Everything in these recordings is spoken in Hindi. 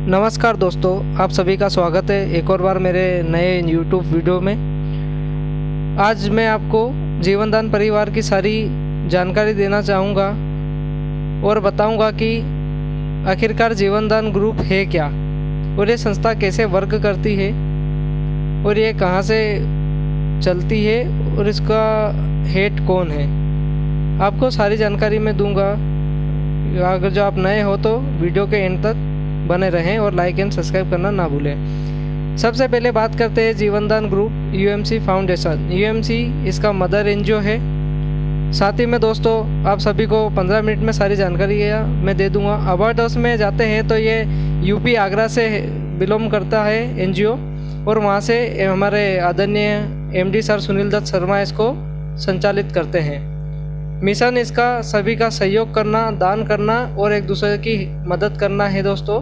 नमस्कार दोस्तों, आप सभी का स्वागत है एक और बार मेरे नए यूट्यूब वीडियो में। आज मैं आपको जीवनदान परिवार की सारी जानकारी देना चाहूँगा और बताऊँगा कि आखिरकार जीवनदान ग्रुप है क्या और ये संस्था कैसे वर्क करती है और ये कहाँ से चलती है और इसका हेड कौन है। आपको सारी जानकारी मैं दूंगा। अगर जो आप नए हो तो वीडियो के एंड तक बने रहें और लाइक एंड सब्सक्राइब करना ना भूलें। सबसे पहले बात करते हैं जीवनदान ग्रुप यूएमसी फाउंडेशन। यूएमसी इसका मदर एनजीओ है। साथ ही में दोस्तों आप सभी को 15 मिनट में सारी जानकारी मैं दे दूंगा। अबाउट अस में जाते हैं तो ये यूपी आगरा से बिलोंग करता है एनजीओ और वहाँ से हमारे आदरणीय एमडी सर सुनील दत्त शर्मा इसको संचालित करते हैं। मिशन इसका सभी का सहयोग करना, दान करना और एक दूसरे की मदद करना है। दोस्तों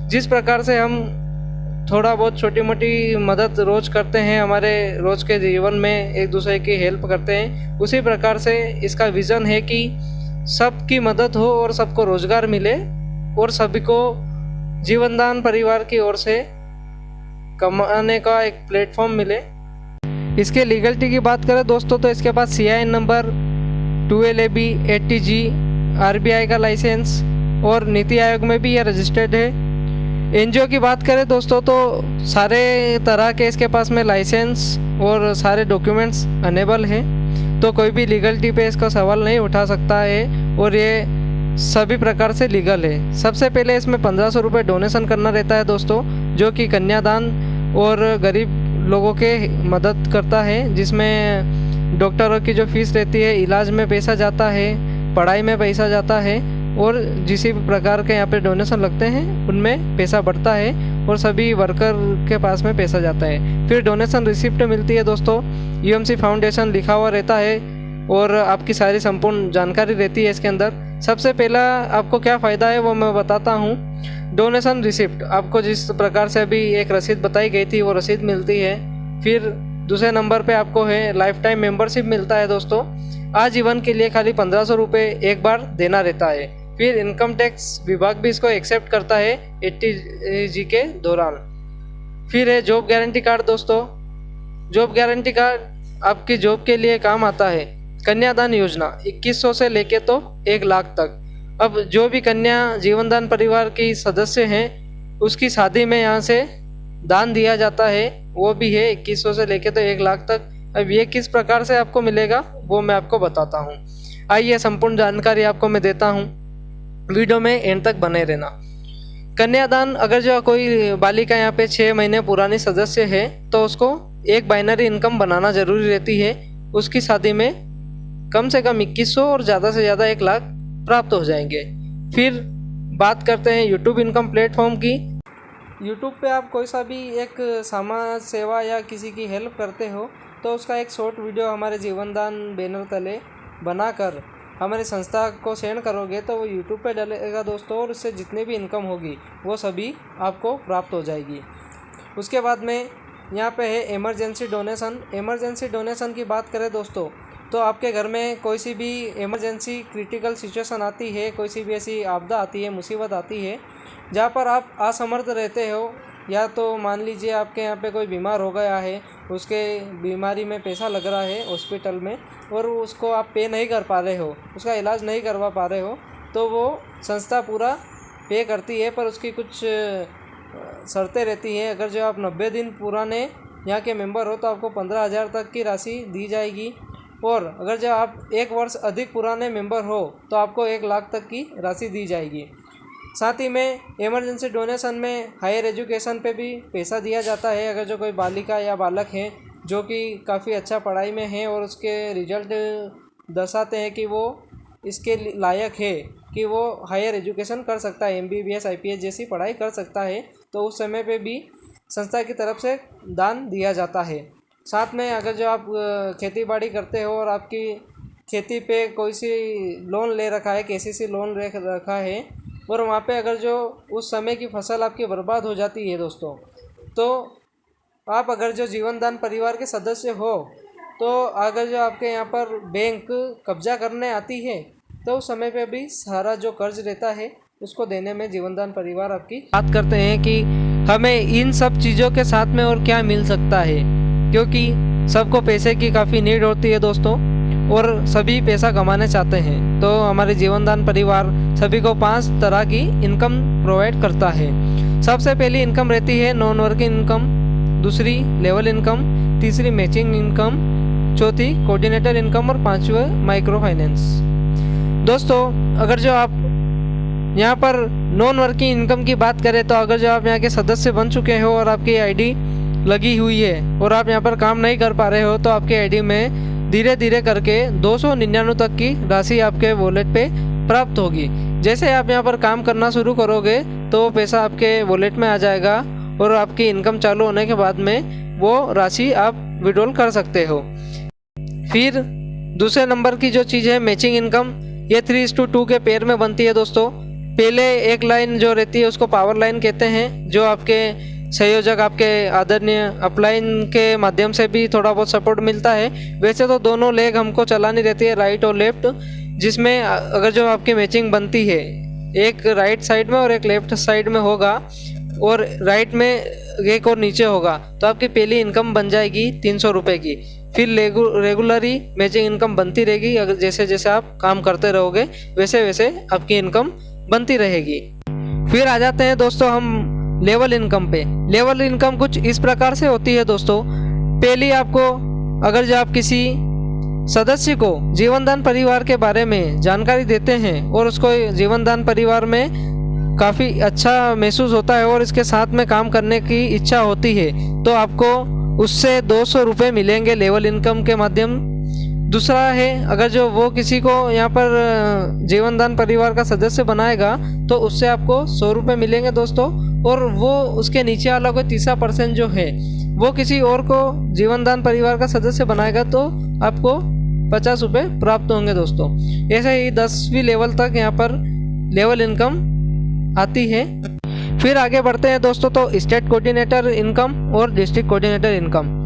जिस प्रकार से हम थोड़ा बहुत छोटी मोटी मदद रोज़ करते हैं, हमारे रोज़ के जीवन में एक दूसरे की हेल्प करते हैं, उसी प्रकार से इसका विज़न है कि सबकी मदद हो और सबको रोज़गार मिले और सभी को जीवनदान परिवार की ओर से कमाने का एक प्लेटफॉर्म मिले। इसके लीगलिटी की बात करें दोस्तों तो इसके पास CIN number 12AB 80G RBI का लाइसेंस और नीति आयोग में भी यह रजिस्टर्ड है। एनजीओ की बात करें दोस्तों तो सारे तरह के इसके पास में लाइसेंस और सारे डॉक्यूमेंट्स अनेबल हैं, तो कोई भी लीगलिटी पे इसका सवाल नहीं उठा सकता है और ये सभी प्रकार से लीगल है। सबसे पहले इसमें 1500 रुपये डोनेशन करना रहता है दोस्तों, जो कि कन्यादान और गरीब लोगों के मदद करता है, जिसमें डॉक्टरों की जो फीस रहती है, इलाज में पैसा जाता है, पढ़ाई में पैसा जाता है और जिस भी प्रकार के यहाँ पे डोनेशन लगते हैं उनमें पैसा बढ़ता है और सभी वर्कर के पास में पैसा जाता है। फिर डोनेशन रिसिप्ट मिलती है दोस्तों, यूएमसी फाउंडेशन लिखा हुआ रहता है और आपकी सारी संपूर्ण जानकारी रहती है इसके अंदर। सबसे पहला आपको क्या फ़ायदा है वो मैं बताता हूँ। डोनेशन रिसिप्ट आपको जिस प्रकार से अभी एक रसीद बताई गई थी वो रसीद मिलती है। फिर दूसरे नंबर पे आपको है लाइफ टाइम मेंबरशिप मिलता है दोस्तों, आजीवन के लिए खाली 1500 रुपये एक बार देना रहता है। फिर इनकम टैक्स विभाग भी इसको एक्सेप्ट करता है 80G के दौरान। फिर है जॉब गारंटी कार्ड दोस्तों। जॉब गारंटी कार्ड आपकी जॉब के लिए काम आता है। कन्यादान योजना 2100 से लेके तो 1 लाख तक। अब जो भी कन्या जीवनदान परिवार की सदस्य हैं उसकी शादी में यहाँ से दान दिया जाता है, वो भी है 2100 से लेके तो 1 लाख तक। अब ये किस प्रकार से आपको मिलेगा वो मैं आपको बताता हूँ। आइए संपूर्ण जानकारी आपको मैं देता हूँ, वीडियो में एंड तक बने रहना। कन्यादान अगर जो कोई बालिका यहाँ पे 6 महीने पुरानी सदस्य है तो उसको एक बाइनरी इनकम बनाना जरूरी रहती है। उसकी शादी में कम से कम 2100 और ज़्यादा से ज़्यादा 1 लाख प्राप्त हो जाएंगे। फिर बात करते हैं यूट्यूब इनकम प्लेटफॉर्म की। यूट्यूब पे आप कोई सा भी एक समाज सेवा या किसी की हेल्प करते हो तो उसका एक शॉर्ट वीडियो हमारे जीवनदान बैनर तले बनाकर हमारी संस्था को सेंड करोगे तो वो यूट्यूब पे डलेगा दोस्तों, और उससे जितनी भी इनकम होगी वो सभी आपको प्राप्त हो जाएगी। उसके बाद में यहाँ पे है इमरजेंसी डोनेशन। इमरजेंसी डोनेशन की बात करें दोस्तों तो आपके घर में कोई सी भी इमरजेंसी क्रिटिकल सिचुएशन आती है, कोई सी भी ऐसी आपदा आती है, मुसीबत आती है जहाँ पर आप असमर्थ रहते हो, या तो मान लीजिए आपके यहाँ पे कोई बीमार हो गया है, उसके बीमारी में पैसा लग रहा है हॉस्पिटल में और उसको आप पे नहीं कर पा रहे हो, उसका इलाज नहीं करवा पा रहे हो, तो वो संस्था पूरा पे करती है, पर उसकी कुछ शर्तें रहती हैं। अगर जो आप 90 दिन पुराने यहाँ के मेंबर हो तो आपको 15,000 तक की राशि दी जाएगी, और अगर जो आप 1 वर्ष अधिक पुराने मेंबर हो तो आपको 1 लाख तक की राशि दी जाएगी। साथ ही में इमरजेंसी डोनेशन में हायर एजुकेशन पे भी पैसा दिया जाता है। अगर जो कोई बालिका या बालक हैं जो कि काफ़ी अच्छा पढ़ाई में हैं और उसके रिजल्ट दर्शाते हैं कि वो इसके लायक है कि वो हायर एजुकेशन कर सकता है, MBBS IPS जैसी पढ़ाई कर सकता है, तो उस समय पे भी संस्था की तरफ से दान दिया जाता है। साथ में अगर जो आप खेती बाड़ी करते हो और आपकी खेती पे कोई सी लोन ले रखा है, KCC लोन ले रखा है, और वहाँ पे अगर जो उस समय की फसल आपकी बर्बाद हो जाती है दोस्तों, तो आप अगर जो जीवनदान परिवार के सदस्य हो तो अगर जो आपके यहाँ पर बैंक कब्जा करने आती है तो उस समय पे भी सारा जो कर्ज रहता है उसको देने में जीवनदान परिवार आपकी बात करते हैं कि हमें इन सब चीज़ों के साथ में और क्या मिल सकता है, क्योंकि सबको पैसे की काफ़ी नीड होती है दोस्तों, और सभी पैसा कमाने चाहते हैं। तो हमारे जीवनदान परिवार सभी को 5 तरह की इनकम प्रोवाइड करता है। सबसे पहली इनकम रहती है नॉन वर्किंग इनकम, दूसरी लेवल इनकम, तीसरी मैचिंग इनकम, चौथी कोऑर्डिनेटर इनकम और पांचवें माइक्रो फाइनेंस। दोस्तों अगर जो आप यहाँ पर नॉन वर्किंग इनकम की बात करें तो अगर जो आप यहाँ के सदस्य बन चुके हो और आपकी आईडी लगी हुई है और आप यहाँ पर काम नहीं कर पा रहे हो, तो आपके आईडी में धीरे धीरे करके 299 तक की राशि आपके वॉलेट पे प्राप्त होगी। जैसे आप यहाँ पर काम करना शुरू करोगे तो वो पैसा आपके वॉलेट में आ जाएगा और आपकी इनकम चालू होने के बाद में वो राशि आप विड्रॉल कर सकते हो। फिर दूसरे नंबर की जो चीज़ है मैचिंग इनकम, ये 3:2 के पेयर में बनती है दोस्तों। पहले एक लाइन जो रहती है उसको पावर लाइन कहते हैं, जो आपके संयोजक आपके आदरणीय अपलाइन के माध्यम से भी थोड़ा बहुत सपोर्ट मिलता है। वैसे तो दोनों लेग हमको चलानी रहती है, राइट और लेफ्ट, जिसमें अगर जो आपकी मैचिंग बनती है एक राइट साइड में और एक लेफ्ट साइड में होगा और राइट में एक और नीचे होगा, तो आपकी पहली इनकम बन जाएगी 300 रुपये की। फिर रेगुलरी मैचिंग इनकम बनती रहेगी, अगर जैसे जैसे आप काम करते रहोगे वैसे वैसे आपकी इनकम बनती रहेगी। फिर आ जाते हैं दोस्तों हम लेवल इनकम पे। लेवल इनकम कुछ इस प्रकार से होती है दोस्तों। पहली आपको अगर जो आप किसी सदस्य को जीवनदान परिवार के बारे में जानकारी देते हैं और उसको जीवनदान परिवार में काफ़ी अच्छा महसूस होता है और इसके साथ में काम करने की इच्छा होती है, तो आपको उससे 200 रुपये मिलेंगे लेवल इनकम के माध्यम। दूसरा है अगर जो वो किसी को यहाँ पर जीवनदान परिवार का सदस्य बनाएगा तो उससे आपको 100 रुपये मिलेंगे दोस्तों, और वो उसके नीचे वाला कोई तीसरा पर्सन जो है वो किसी और को जीवनदान परिवार का सदस्य बनाएगा तो आपको 50 रुपये प्राप्त होंगे दोस्तों। ऐसे ही 10वीं लेवल तक यहाँ पर लेवल इनकम आती है। फिर आगे बढ़ते हैं दोस्तों, तो स्टेट कोऑर्डिनेटर इनकम और डिस्ट्रिक्ट कोऑर्डिनेटर इनकम।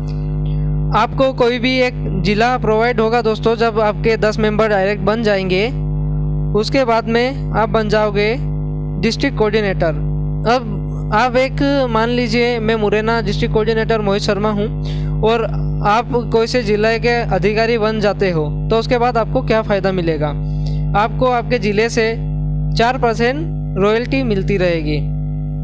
आपको कोई भी एक जिला प्रोवाइड होगा दोस्तों, जब आपके 10 मेंबर डायरेक्ट बन जाएंगे उसके बाद में आप बन जाओगे डिस्ट्रिक्ट कोऑर्डिनेटर। अब आप एक मान लीजिए मैं मुरैना डिस्ट्रिक्ट कोऑर्डिनेटर मोहित शर्मा हूँ और आप कोई से जिले के अधिकारी बन जाते हो, तो उसके बाद आपको क्या फ़ायदा मिलेगा? आपको आपके ज़िले से 4% रॉयल्टी मिलती रहेगी।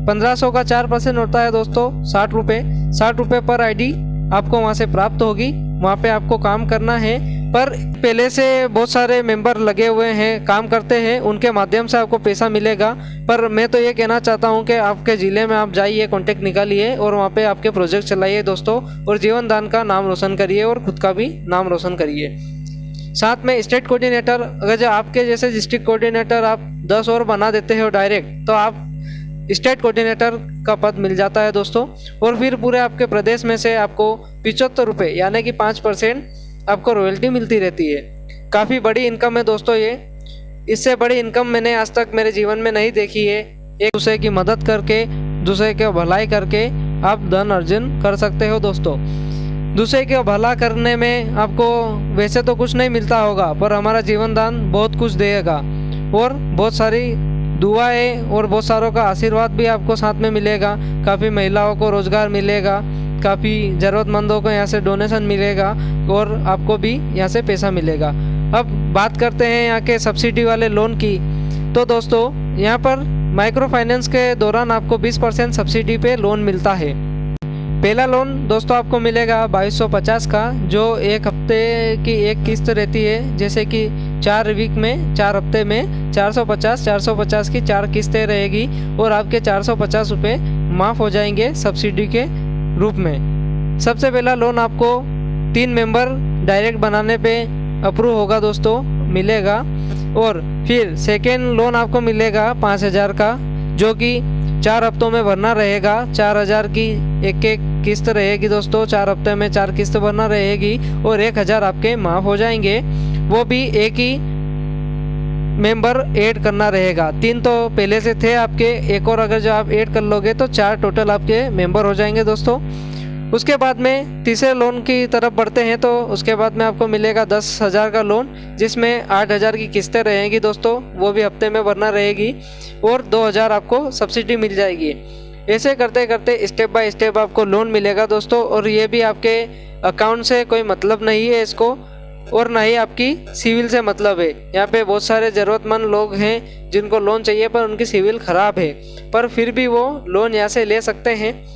1500 का 4% होता है दोस्तों 60 रुपये। 60 रुपये पर आईडी आपको वहाँ से प्राप्त होगी। वहाँ पे आपको काम करना है, पर पहले से बहुत सारे मेंबर लगे हुए हैं, काम करते हैं, उनके माध्यम से आपको पैसा मिलेगा। पर मैं तो ये कहना चाहता हूँ कि आपके ज़िले में आप जाइए, कॉन्टेक्ट निकालिए और वहाँ पे आपके प्रोजेक्ट चलाइए दोस्तों, और जीवनदान का नाम रोशन करिए और खुद का भी नाम रोशन करिए। साथ में स्टेट कोऑर्डिनेटर, अगर जो आपके जैसे डिस्ट्रिक्ट कोऑर्डिनेटर आप 10 और बना देते हो डायरेक्ट, तो आप स्टेट कोऑर्डिनेटर का पद मिल जाता है दोस्तों। और फिर पूरे आपके प्रदेश में से आपको 75 रुपये यानी कि 5% आपको रॉयल्टी मिलती रहती है। काफ़ी बड़ी इनकम है दोस्तों ये। इससे बड़ी इनकम मैंने आज तक मेरे जीवन में नहीं देखी है। एक दूसरे की मदद करके, दूसरे की भलाई करके आप धन अर्जन कर सकते हो दोस्तों। दूसरे का भला करने में आपको वैसे तो कुछ नहीं मिलता होगा, पर हमारा जीवनदान बहुत कुछ देगा और बहुत सारी दुआएं और बहुत सारों का आशीर्वाद भी आपको साथ में मिलेगा। काफ़ी महिलाओं को रोज़गार मिलेगा, काफ़ी ज़रूरतमंदों को यहाँ से डोनेशन मिलेगा और आपको भी यहाँ से पैसा मिलेगा। अब बात करते हैं यहाँ के सब्सिडी वाले लोन की। तो दोस्तों यहाँ पर माइक्रो फाइनेंस के दौरान आपको 20% सब्सिडी पे लोन मिलता है। पहला लोन दोस्तों आपको मिलेगा 2250 का, जो एक हफ्ते की एक किस्त रहती है। जैसे कि 4 वीक में 4 हफ्ते में 450 की 4 किस्तें रहेगी और आपके 450 रुपये माफ़ हो जाएंगे सब्सिडी के रूप में। सबसे पहला लोन आपको 3 मेंबर डायरेक्ट बनाने पे अप्रूव होगा दोस्तों, मिलेगा। और फिर सेकेंड लोन आपको मिलेगा 5000 का, जो कि 4 हफ्तों में भरना रहेगा। 4000 की एक किस्त रहेगी दोस्तों, 4 हफ्ते में 4 किस्त भरना रहेगी और 1000 आपके माफ़ हो जाएंगे। वो भी एक ही मेंबर ऐड करना रहेगा। 3 तो पहले से थे आपके, एक और अगर जो आप ऐड कर लोगे तो 4 टोटल आपके मेंबर हो जाएंगे दोस्तों। उसके बाद में तीसरे लोन की तरफ बढ़ते हैं तो उसके बाद में आपको मिलेगा 10,000 का लोन, जिसमें 8,000 की किस्तें रहेंगी दोस्तों, वो भी हफ्ते में भरना रहेगी, और 2,000 आपको सब्सिडी मिल जाएगी। ऐसे करते करते स्टेप बाय स्टेप आपको लोन मिलेगा दोस्तों। और ये भी आपके अकाउंट से कोई मतलब नहीं है इसको, और ना ही आपकी सिविल से मतलब है। यहाँ पे बहुत सारे ज़रूरतमंद लोग हैं जिनको लोन चाहिए पर उनकी सिविल ख़राब है, पर फिर भी वो लोन यहाँ से ले सकते हैं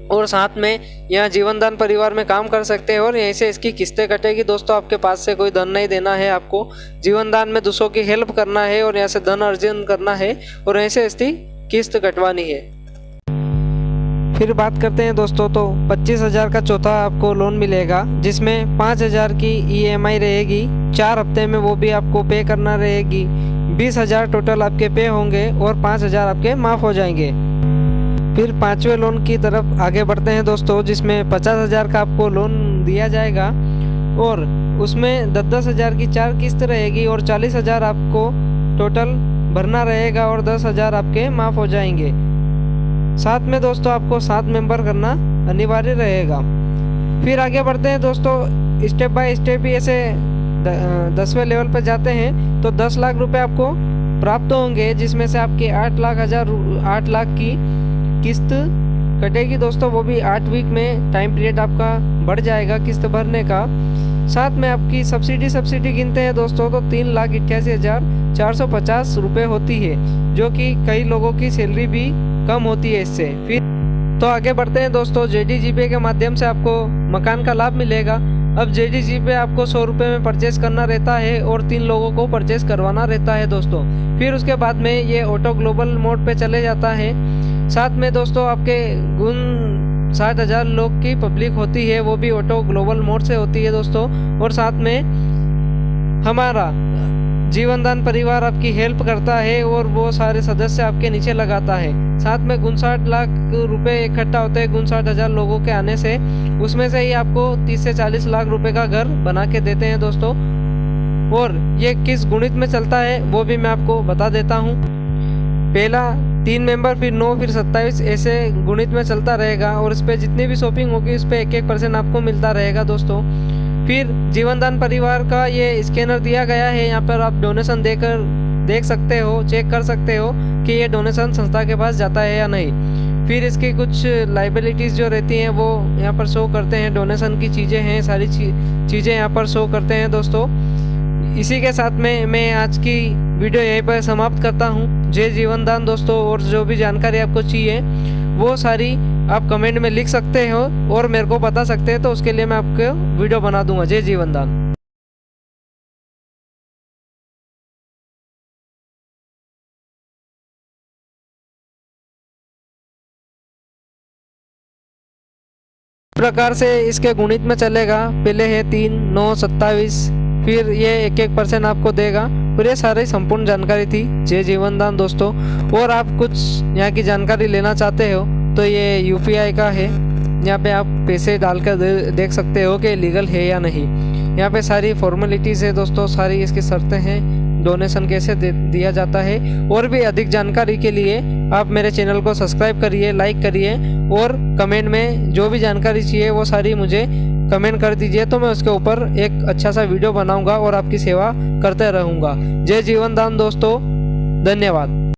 और साथ में यहाँ जीवनदान परिवार में काम कर सकते हैं और यहीं से इसकी किस्तें कटेगी दोस्तों। आपके पास से कोई धन नहीं देना है, आपको जीवनदान में दूसरों की हेल्प करना है और यहाँ से धन अर्जन करना है और यहीं से इसकी किस्त कटवानी है। फिर बात करते हैं दोस्तों, तो 25,000 का चौथा आपको लोन मिलेगा, जिसमें 5,000 की EMI रहेगी 4 हफ्ते में, वो भी आपको पे करना रहेगी। 20,000 टोटल आपके पे होंगे और 5,000 आपके माफ़ हो जाएंगे। फिर 5वें लोन की तरफ आगे बढ़ते हैं दोस्तों, जिसमें 50,000 का आपको लोन दिया जाएगा और उसमें 10,000 की 4 किस्त रहेगी और 40,000 आपको टोटल भरना रहेगा और 10,000 आपके माफ़ हो जाएंगे। साथ में दोस्तों आपको 7 मेंबर करना अनिवार्य रहेगा। फिर आगे बढ़ते हैं दोस्तों, स्टेप बाय स्टेप ही ऐसे 10वें लेवल पर जाते हैं तो 10 लाख रुपए आपको प्राप्त होंगे, जिसमें से आपके 8 लाख की किस्त कटेगी दोस्तों, वो भी 8 वीक में टाइम पीरियड आपका बढ़ जाएगा किस्त भरने का। साथ में आपकी सब्सिडी गिनते हैं दोस्तों तो 3,88,450 रुपये होती है, जो कि कई लोगों की सैलरी भी कम होती है इससे। फिर तो आगे बढ़ते हैं दोस्तों, JDGPay के माध्यम से आपको मकान का लाभ मिलेगा। अब JDGPay आपको 100 रुपये में परचेस करना रहता है और 3 लोगों को परचेस करवाना रहता है दोस्तों। फिर उसके बाद में ये ऑटो ग्लोबल मोड पे चले जाता है। साथ में दोस्तों आपके 60,000 लोग की पब्लिक होती है, वो भी ऑटो ग्लोबल मोड से होती है दोस्तों। और साथ में हमारा जीवनदान परिवार आपकी हेल्प करता है और वो सारे सदस्य आपके नीचे लगाता है। साथ में 59 लाख रुपए इकट्ठा होते हैं 59,000 लोगों के आने से, उसमें से ही आपको 30 से 40 लाख रुपए का घर बना के देते हैं दोस्तों। और ये किस गुणित में चलता है वो भी मैं आपको बता देता हूँ। पहला 3 मेंबर, फिर 9, फिर 27, ऐसे गुणित में चलता रहेगा और इस पर जितनी भी शॉपिंग होगी उस पर 1-1% आपको मिलता रहेगा दोस्तों। फिर जीवनदान परिवार का ये स्कैनर दिया गया है, यहाँ पर आप डोनेशन देख सकते हो, चेक कर सकते हो कि ये डोनेशन संस्था के पास जाता है या नहीं। फिर इसकी कुछ लाइबिलिटीज़ जो रहती हैं वो यहाँ पर शो करते हैं, डोनेशन की चीज़ें हैं, सारी चीज़ें यहाँ पर शो करते हैं दोस्तों। इसी के साथ में मैं आज की वीडियो यहीं पर समाप्त करता हूँ। जय जीवनदान दोस्तों, और जो भी जानकारी आपको चाहिए वो सारी आप कमेंट में लिख सकते हो और मेरे को बता सकते हैं, तो उसके लिए मैं आपको वीडियो बना दूंगा। जय जीवनदान। प्रकार से इसके गुणित में चलेगा, पहले है 3, 9, 27, फिर ये 1-1% आपको देगा। फिर ये सारी संपूर्ण जानकारी थी जय जीवनदान दोस्तों। और आप कुछ यहाँ की जानकारी लेना चाहते हो तो ये UPI का है, यहाँ पे आप पैसे डालकर देख सकते हो कि लीगल है या नहीं। यहाँ पे सारी फॉर्मेलिटीज़ है दोस्तों, सारी इसकी शर्तें हैं, डोनेशन कैसे दिया जाता है। और भी अधिक जानकारी के लिए आप मेरे चैनल को सब्सक्राइब करिए, लाइक करिए और कमेंट में जो भी जानकारी चाहिए वो सारी मुझे कमेंट कर दीजिए, तो मैं उसके ऊपर एक अच्छा सा वीडियो बनाऊंगा और आपकी सेवा करते रहूँगा। जय जीवनदान दोस्तों, धन्यवाद।